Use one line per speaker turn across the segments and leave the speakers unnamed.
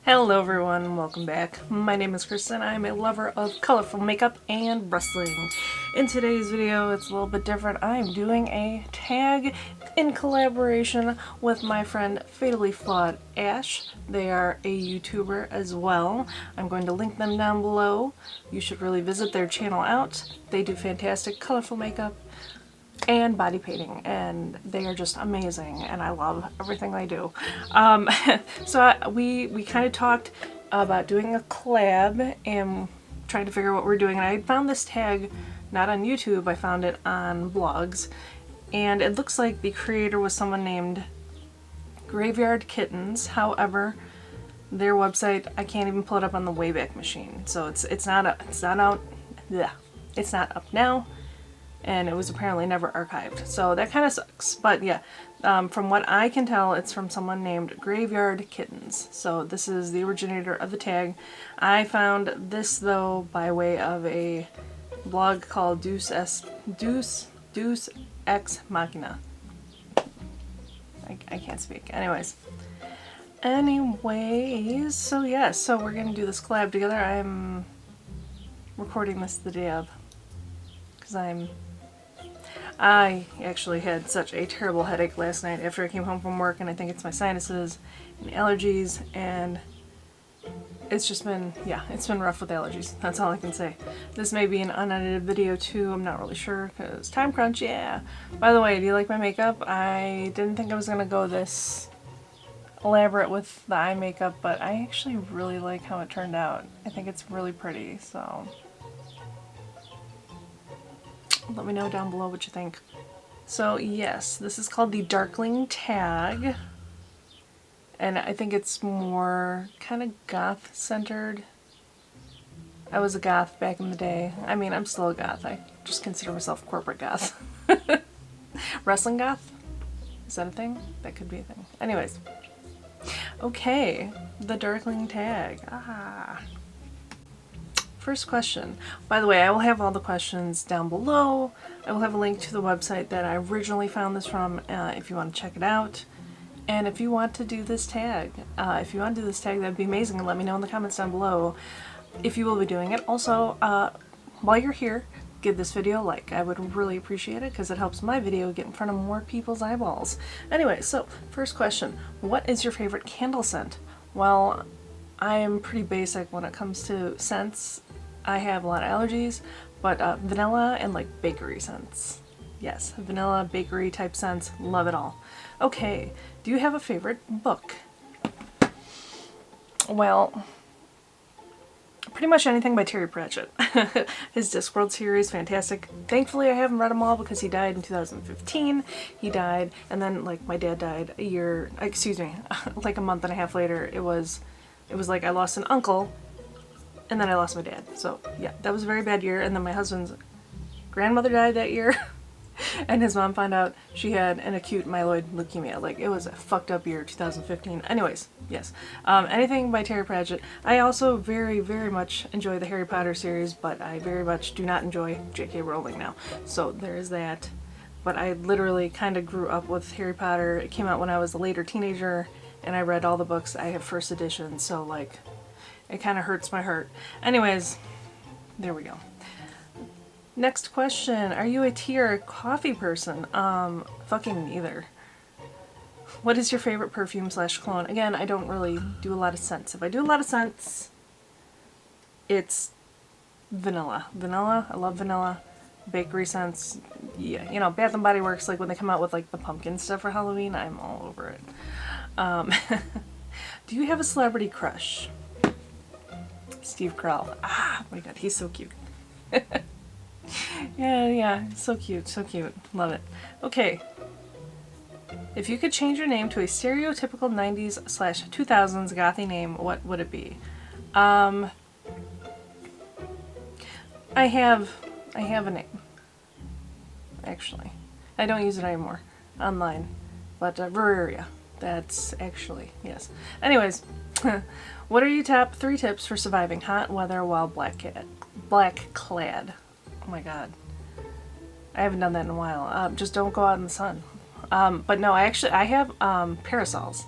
Hello everyone, welcome back. My name is Kristen. I'm a lover of colorful makeup and wrestling. In today's video, it's a little bit different. I'm doing a tag in collaboration with my friend Fatally Flawed Ash. They are a YouTuber as well. I'm going to link them down below. You should really visit their channel out. They do fantastic colorful makeup and body painting, and they are just amazing, and I love everything they do. We kind of talked about doing a collab and trying to figure out what we're doing, and I found this tag not on YouTube, I found it on blogs, and it looks like the creator was someone named Graveyard Kittens. However, their website, I can't even pull it up on the Wayback Machine, so it's not out now, and it was apparently never archived. So that kind of sucks. But yeah, from what I can tell, it's from someone named Graveyard Kittens. So this is the originator of the tag. I found this though by way of a blog called Deus Ex Machina. I can't speak. Anyways, so yeah, so we're gonna do this collab together. I'm recording this the day of, because I actually had such a terrible headache last night after I came home from work, and I think it's my sinuses and allergies, and it's just been, yeah, it's been rough with allergies. That's all I can say. This may be an unedited video too, I'm not really sure, because time crunch, yeah. By the way, do you like my makeup? I didn't think I was going to go this elaborate with the eye makeup, but I actually really like how it turned out. I think it's really pretty, so let me know down below what you think. So yes, this is called the Darkling tag, and I think it's more kind of goth centered. I was a goth back in the day. I mean, I'm still a goth. I just consider myself corporate goth. Wrestling goth? Is that a thing? That could be a thing. Anyways. Okay, the Darkling tag. First question. By the way, I will have all the questions down below. I will have a link to the website that I originally found this from if you want to check it out. And if you want to do this tag, that'd be amazing, and let me know in the comments down below if you will be doing it. Also, while you're here, give this video a like. I would really appreciate it because it helps my video get in front of more people's eyeballs. Anyway, so first question. What is your favorite candle scent? Well, I am pretty basic when it comes to scents. I have a lot of allergies, but vanilla and like bakery scents. Yes, vanilla, bakery type scents, love it all. Okay, do you have a favorite book? Well, pretty much anything by Terry Pratchett. His Discworld series, fantastic. Thankfully I haven't read them all because he died in 2015. He died, and then like my dad died like a month and a half later. It was like I lost an uncle, and then I lost my dad. So yeah, that was a very bad year. And then my husband's grandmother died that year, and his mom found out she had an acute myeloid leukemia. Like, it was a fucked up year, 2015. Anyways, yes. Anything by Terry Pratchett. I also very, very much enjoy the Harry Potter series, but I very much do not enjoy J.K. Rowling now. So there is that. But I literally kind of grew up with Harry Potter. It came out when I was a later teenager, and I read all the books. I have first edition, so like, it kind of hurts my heart. Anyways, there we go. Next question. Are you a tea or a coffee person? Fucking neither. What is your favorite perfume / cologne? Again, I don't really do a lot of scents. If I do a lot of scents, it's vanilla. Vanilla, I love vanilla. Bakery scents, yeah. You know, Bath and Body Works, like when they come out with like the pumpkin stuff for Halloween, I'm all over it. Do you have a celebrity crush? Steve Carell. Ah, oh my god, he's so cute. yeah, so cute, so cute. Love it. Okay. If you could change your name to a stereotypical 90s / 2000s gothy name, what would it be? I have a name. Actually. I don't use it anymore. Online. But Vereria. That's actually, yes. Anyways, what are your top 3 tips for surviving hot weather while black clad? Oh my god. I haven't done that in a while. Just don't go out in the sun. But no, I have parasols.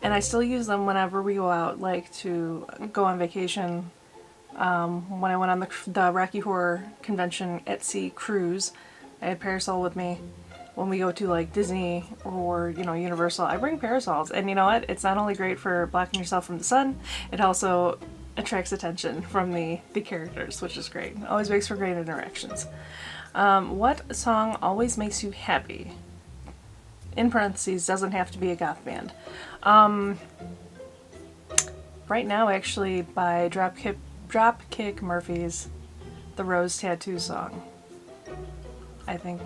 And I still use them whenever we go out, like to go on vacation. When I went on the Rocky Horror Convention at Sea cruise, I had parasol with me. When we go to like Disney or, you know, Universal, I bring parasols. And you know what? It's not only great for blocking yourself from the sun, it also attracts attention from the characters, which is great. Always makes for great interactions. What song always makes you happy? In parentheses, doesn't have to be a goth band. Right now, actually, by Dropkick Murphys, the Rose Tattoo song. I think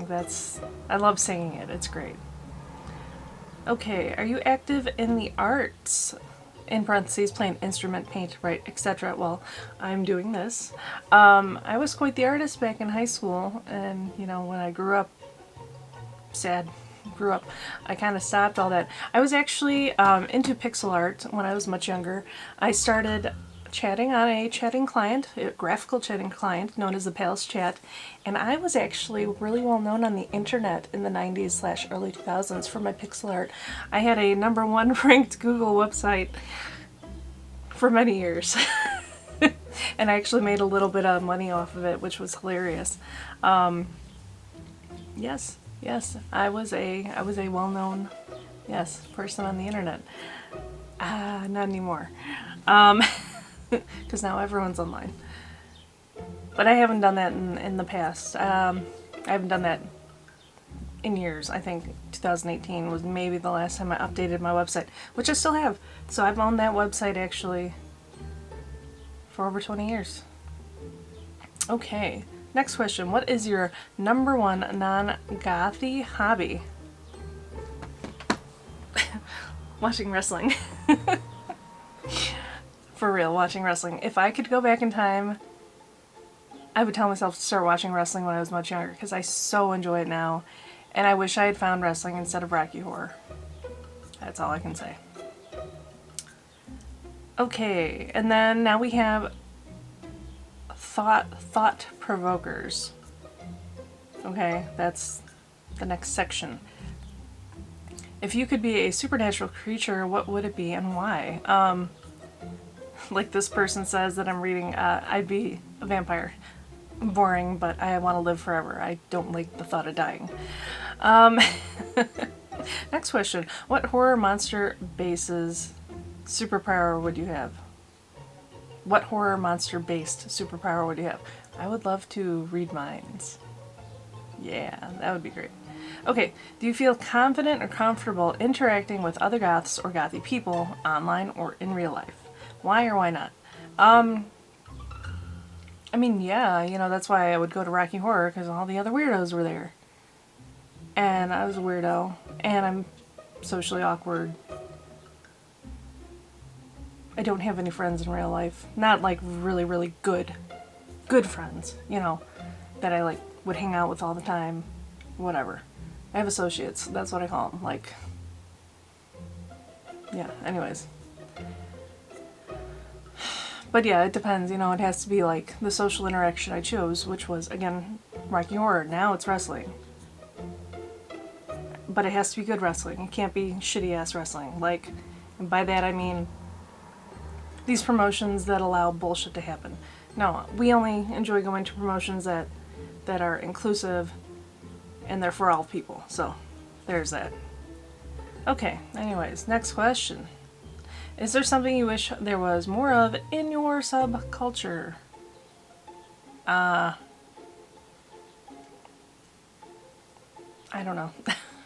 that's, I love singing it. It's great. Okay, are you active in the arts? In parentheses, play an instrument, paint, write, etc. Well, I'm doing this. I was quite the artist back in high school, and you know, when I grew up, I kind of stopped all that. I was actually into pixel art when I was much younger. I started chatting on a chatting client, a graphical chatting client known as the Palace Chat, and I was actually really well known on the internet in the 90s / early 2000s for my pixel art. I had a #1 ranked Google website for many years. And I actually made a little bit of money off of it, which was hilarious. Yes, I was a well-known, person on the internet. Not anymore. Because now everyone's online. But I haven't done that in the past. I haven't done that in years. I think 2018 was maybe the last time I updated my website, which I still have. So I've owned that website actually for over 20 years. Okay, next question. What is your #1 non-gothy hobby? Watching wrestling. For real, watching wrestling. If I could go back in time, I would tell myself to start watching wrestling when I was much younger, because I so enjoy it now. And I wish I had found wrestling instead of Rocky Horror. That's all I can say. Okay, and then now we have thought provokers. Okay, that's the next section. If you could be a supernatural creature, what would it be and why? Like this person says that I'm reading, I'd be a vampire. Boring, but I want to live forever. I don't like the thought of dying. Next question. What horror monster bases superpower would you have? What horror monster based superpower would you have? I would love to read minds. Yeah, that would be great. Okay, do you feel confident or comfortable interacting with other goths or gothy people online or in real life? Why or why not? I mean, yeah, you know, that's why I would go to Rocky Horror, because all the other weirdos were there. And I was a weirdo, and I'm socially awkward. I don't have any friends in real life. Not like really, really good friends, you know, that I like would hang out with all the time. Whatever. I have associates, that's what I call them. Like, yeah, anyways. But yeah, it depends, you know, it has to be like the social interaction I chose, which was, again, Rocky Horror. Now it's wrestling. But it has to be good wrestling. It can't be shitty-ass wrestling. Like, and by that I mean these promotions that allow bullshit to happen. No, we only enjoy going to promotions that are inclusive and they're for all people. So, there's that. Okay, anyways, next question. Is there something you wish there was more of in your subculture? I don't know.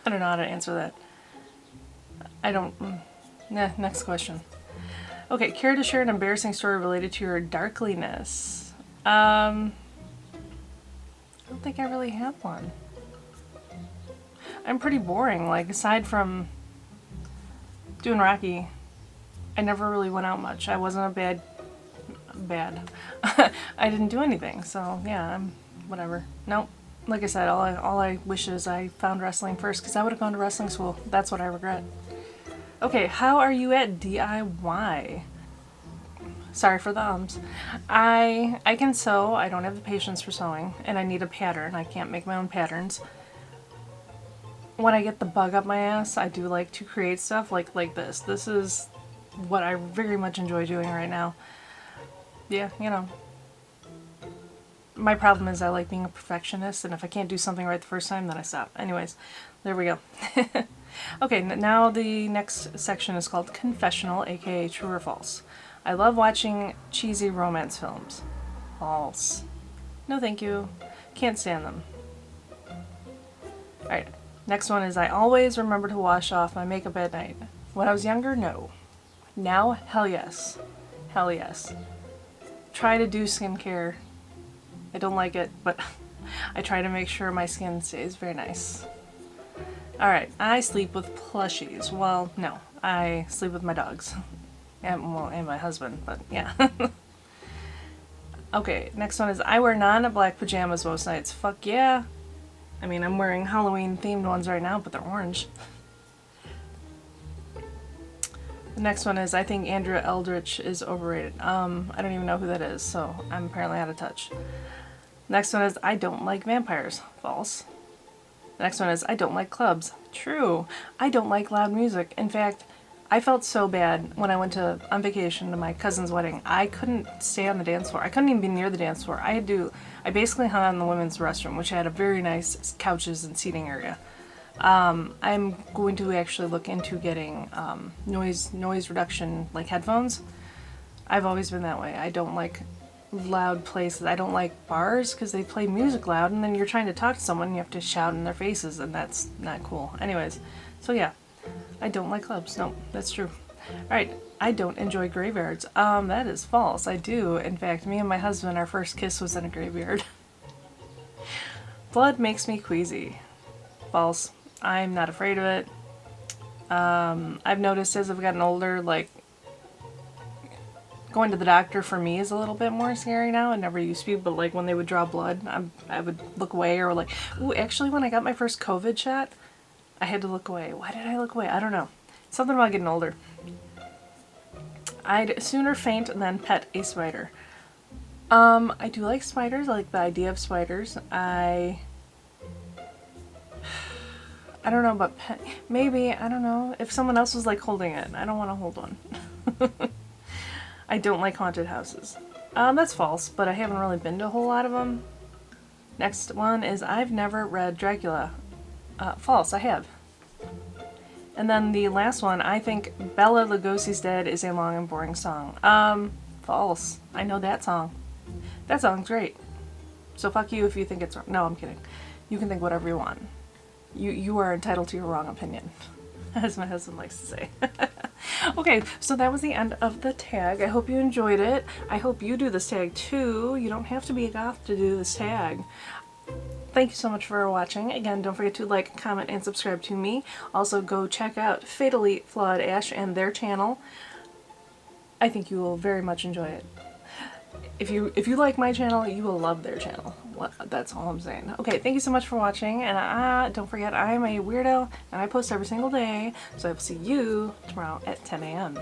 I don't know how to answer that. Next question. Okay, care to share an embarrassing story related to your darkliness? I don't think I really have one. I'm pretty boring. Like, aside from doing Rocky, I never really went out much. I wasn't a bad. I didn't do anything, so yeah, I'm whatever. Nope. Like I said, all I wish is I found wrestling first, because I would have gone to wrestling school. That's what I regret. Okay, how are you at DIY? Sorry for the ums. I can sew. I don't have the patience for sewing, and I need a pattern. I can't make my own patterns. when I get the bug up my ass, I do like to create stuff like this. This is what I very much enjoy doing right now. Yeah, you know. My problem is I like being a perfectionist, and if I can't do something right the first time, then I stop. Anyways, there we go. Okay, now the next section is called Confessional, aka True or False. I love watching cheesy romance films. False. No thank you. Can't stand them. Alright, next one is I always remember to wash off my makeup at night. When I was younger, no. Now, hell yes. Hell yes. Try to do skincare. I don't like it, but I try to make sure my skin stays very nice. Alright, I sleep with plushies. Well, no. I sleep with my dogs. And my husband, but yeah. Okay, next one is I wear non-black pajamas most nights. Fuck yeah. I mean, I'm wearing Halloween themed ones right now, but they're orange. The next one is I think Andrea Eldritch is overrated. I don't even know who that is, so I'm apparently out of touch. Next one is I don't like vampires. False. The next one is I don't like clubs. True. I don't like loud music. In fact, I felt so bad when I went on vacation to my cousin's wedding. I couldn't stay on the dance floor. I couldn't even be near the dance floor. I basically hung out in the women's restroom, which had a very nice couches and seating area. I'm going to actually look into getting noise reduction, like headphones. I've always been that way. I don't like loud places. I don't like bars because they play music loud, and then you're trying to talk to someone and you have to shout in their faces, and that's not cool. Anyways, so yeah, I don't like clubs. No, that's true. Alright, I don't enjoy graveyards. That is false. I do. In fact, me and my husband, our first kiss was in a graveyard. Blood makes me queasy. False. I'm not afraid of it. I've noticed as I've gotten older, like, going to the doctor for me is a little bit more scary now. It never used to be, but like when they would draw blood, I would look away, or like, ooh, actually when I got my first COVID shot, I had to look away. Why did I look away? I don't know. Something about getting older. I'd sooner faint than pet a spider. I do like spiders. I like the idea of spiders. I don't know about pet. Maybe, I don't know. If someone else was like holding it, I don't want to hold one. I don't like haunted houses. That's false, but I haven't really been to a whole lot of them. Next one is I've never read Dracula. False, I have. And then the last one, I think Bela Lugosi's Dead is a long and boring song. False. I know that song. That song's great. So fuck you if you think it's wrong. No, I'm kidding. You can think whatever you want. You are entitled to your wrong opinion, as my husband likes to say. Okay, so that was the end of the tag. I hope you enjoyed it. I hope you do this tag too. You don't have to be a goth to do this tag. Thank you so much for watching. Again, don't forget to like, comment, and subscribe to me. Also, go check out Fatally Flawed Ash and their channel. I think you will very much enjoy it. If you like my channel, you will love their channel. That's all I'm saying. Okay, thank you so much for watching, and don't forget, I'm a weirdo, and I post every single day, so I will see you tomorrow at 10 a.m.